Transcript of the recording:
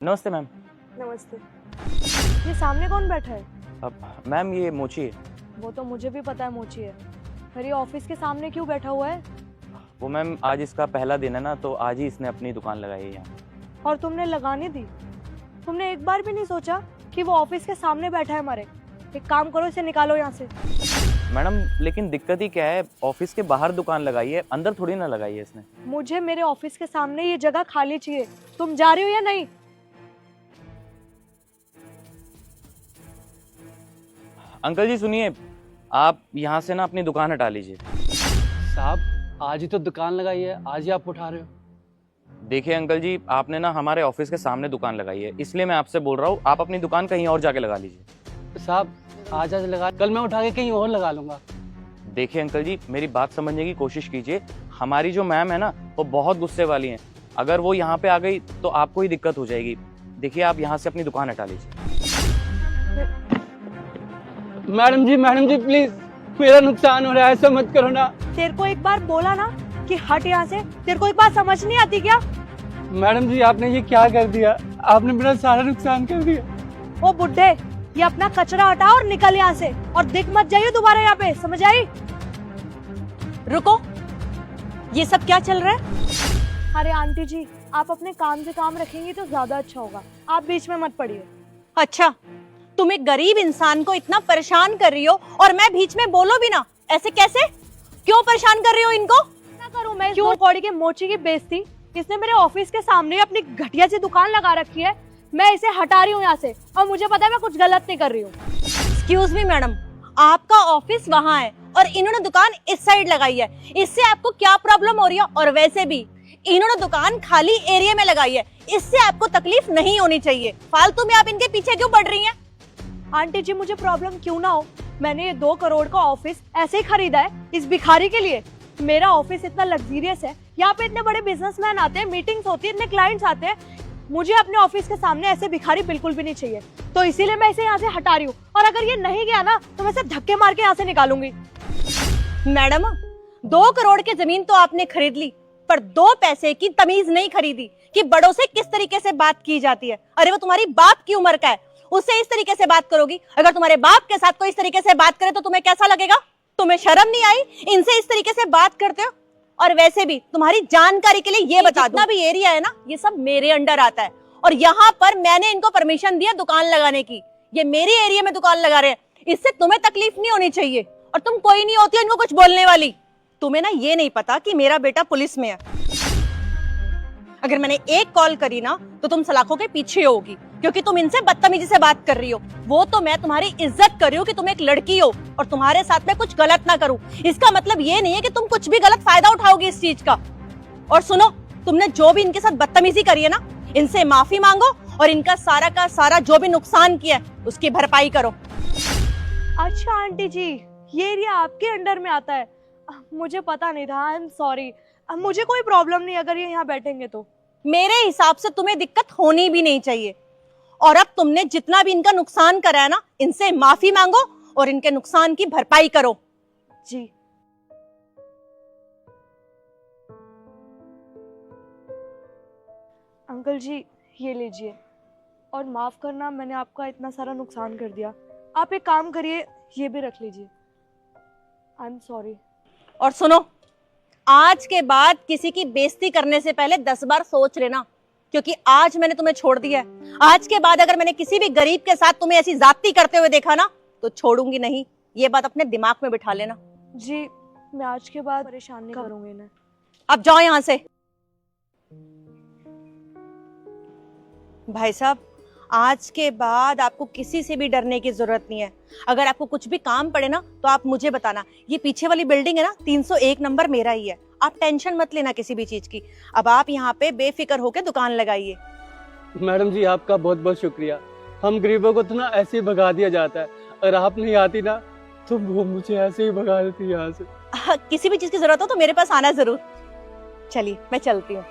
नमस्ते मैम। नमस्ते। ये सामने कौन बैठा है? अब मैम ये मोची है। वो तो मुझे भी पता है मोची है, पर ये ऑफिस के सामने क्यों बैठा हुआ है? वो मैम आज इसका पहला दिन है ना, तो आज ही इसने अपनी दुकान लगाई है यहाँ। और तुमने लगाने दी? तुमने एक बार भी नहीं सोचा कि वो ऑफिस के सामने बैठा है हमारे? एक काम करो, इसे निकालो यहाँ से। मैडम लेकिन दिक्कत ही क्या है, ऑफिस के बाहर दुकान लगाई है, अंदर थोड़ी ना लगाई है इसने। मुझे मेरे ऑफिस के सामने ये जगह खाली चाहिए। तुम जा रही हो या नहीं? अंकल जी सुनिए, आप यहाँ से ना अपनी दुकान हटा लीजिए। साहब आज ही तो दुकान लगाई है, आज ही आप उठा रहे हो? देखिए अंकल जी, आपने ना हमारे ऑफिस के सामने दुकान लगाई है, इसलिए मैं आपसे बोल रहा हूँ आप अपनी दुकान कहीं और जाके लगा लीजिए। साहब आज लगा, कल मैं उठा के कहीं और लगा लूंगा। देखिए अंकल जी, मेरी बात समझने की कोशिश कीजिए। हमारी जो मैम है ना, वो बहुत गुस्से वाली हैं। अगर वो यहाँ पे आ गई तो आपको ही दिक्कत हो जाएगी। देखिए आप यहाँ से अपनी दुकान हटा लीजिए। मैडम जी प्लीज, मेरा नुकसान हो रहा है, ऐसा मत करो ना। तेरे को एक बार बोला ना कि हट यहाँ से। तेरे को एक बात समझ नहीं आती क्या? मैडम जी आपने ये क्या कर दिया, आपने मेरा सारा नुकसान कर दिया। ओ बुड्ढे, ये अपना कचरा हटा और निकल यहाँ से, और दिख मत जाइए दोबारा यहाँ पे, समझ आई? रुको, ये सब क्या चल रहा है? अरे आंटी जी, आप अपने काम से काम रखेंगी तो ज्यादा अच्छा होगा। आप बीच में मत पड़िए। अच्छा, तुम एक गरीब इंसान को इतना परेशान कर रही हो और मैं बीच में बोलो भी ना, ऐसे कैसे? क्यों परेशान कर रही हो इनको? क्या करूं मैं? क्यों कौड़ी के मोची की बेइज्जती? इसने मेरे ऑफिस के सामने अपनी घटिया सी दुकान लगा रखी है। मैं इसे हटा रही हूँ यहाँ से, और मुझे पता है मैं कुछ गलत नहीं कर रही हूँ। एक्सक्यूज मी मैडम, आपका ऑफिस वहाँ है और इन्होंने दुकान इस साइड लगाई है, इससे आपको क्या प्रॉब्लम हो रही है? और वैसे भी इन्होंने दुकान खाली एरिया में लगाई है, इससे आपको तकलीफ नहीं होनी चाहिए। फालतू में आप इनके पीछे क्यों पड़ रही हैं? आंटी जी, मुझे प्रॉब्लम क्यों ना हो, मैंने ये 2 करोड़ का ऑफिस ऐसे ही खरीदा है इस भिखारी के लिए। मेरा ऑफिस इतना लग्जरियस है, यहाँ पे इतने बड़े बिजनेसमैन आते हैं, मीटिंग्स होती है, इतने क्लाइंट्स आते हैं। मुझे अपने ऑफिस के सामने ऐसे भिखारी बिल्कुल भी नहीं चाहिए, तो इसीलिए मैं इसे यहाँ से हटा रही हूँ। और अगर ये नहीं गया ना तो मैं इसे धक्के मार के यहाँ से निकालूंगी। मैडम 2 करोड़ की जमीन तो आपने खरीद ली, पर 2 पैसे की तमीज नहीं खरीदी कि बड़ों से किस तरीके से बात की जाती है। अरे वो तुम्हारी बाप की उम्र का है, उससे इस तरीके से बात करोगी? अगर तुम्हारे बाप के साथ कोई इस तरीके से बात करे तो तुम्हें कैसा लगेगा? तुम्हें शर्म नहीं आई? इनसे इस तरीके से बात करते हो। और वैसे भी तुम्हारी जानकारी के लिए ये बता दूं, जितना भी एरिया है ना, ये सब मेरे अंडर आता है, और यहाँ पर मैंने इनको परमिशन दिया दुकान लगाने की। ये मेरे एरिया में दुकान लगा रहे हैं, इससे तुम्हें तकलीफ नहीं होनी चाहिए। और तुम कोई नहीं होती इनको कुछ बोलने वाली। तुम्हें ना ये नहीं पता कि मेरा बेटा पुलिस में है। अगर मैंने एक कॉल करी ना तो तुम सलाखों के पीछे होगी, क्योंकि तुम इनसे बदतमीजी से बात कर रही हो। वो तो मैं तुम्हारी इज्जत कर रही हूँ कि तुम एक लड़की हो और तुम्हारे साथ में कुछ गलत ना करूं। इसका मतलब ये नहीं है कि तुम कुछ भी गलत फायदा उठाओगी इस चीज का। और सुनो, तुमने जो भी इनके साथ बदतमीजी करी है ना, इनसे माफी मांगो और इनका सारा का सारा जो भी नुकसान किया है उसकी भरपाई करो। अच्छा आंटी जी, ये एरिया आपके अंडर में आता है? मुझे पता नहीं था। I am sorry. मुझे कोई प्रॉब्लम नहीं अगर ये यहाँ बैठेंगे तो। मेरे हिसाब से तुम्हें दिक्कत होनी भी नहीं चाहिए। और अब तुमने जितना भी इनका नुकसान करा है ना, इनसे माफी मांगो और इनके नुकसान की भरपाई करो। जी। अंकल जी ये लीजिए, और माफ करना मैंने आपका इतना सारा नुकसान कर दिया। आप एक काम करिए, ये भी रख लीजिए। I am sorry. और सुनो, आज के बाद किसी की बेइज्जती करने से पहले 10 बार सोच लेना, क्योंकि आज मैंने तुम्हें छोड़ दिया है। आज के बाद अगर मैंने किसी भी गरीब के साथ तुम्हें ऐसी जाती करते हुए देखा ना तो छोड़ूंगी नहीं। ये बात अपने दिमाग में बिठा लेना। जी, मैं आज के बाद परेशान नहीं करूंगी इन्हें। अब जाओ यहां से। भाई साहब, आज के बाद आपको किसी से भी डरने की जरूरत नहीं है। अगर आपको कुछ भी काम पड़े ना तो आप मुझे बताना। ये पीछे वाली बिल्डिंग है ना, 301 नंबर मेरा ही है। आप टेंशन मत लेना किसी भी चीज की। अब आप यहाँ पे बेफिक्र होकर दुकान लगाइए। मैडम जी आपका बहुत बहुत शुक्रिया। हम गरीबों को तो ना ऐसे ही भगा दिया जाता है, अगर आप नहीं आती ना तो वो मुझे ऐसे ही भगा देती यहाँ से। किसी भी चीज की जरूरत हो तो मेरे पास आना जरूर। चलिए मैं चलती हूँ।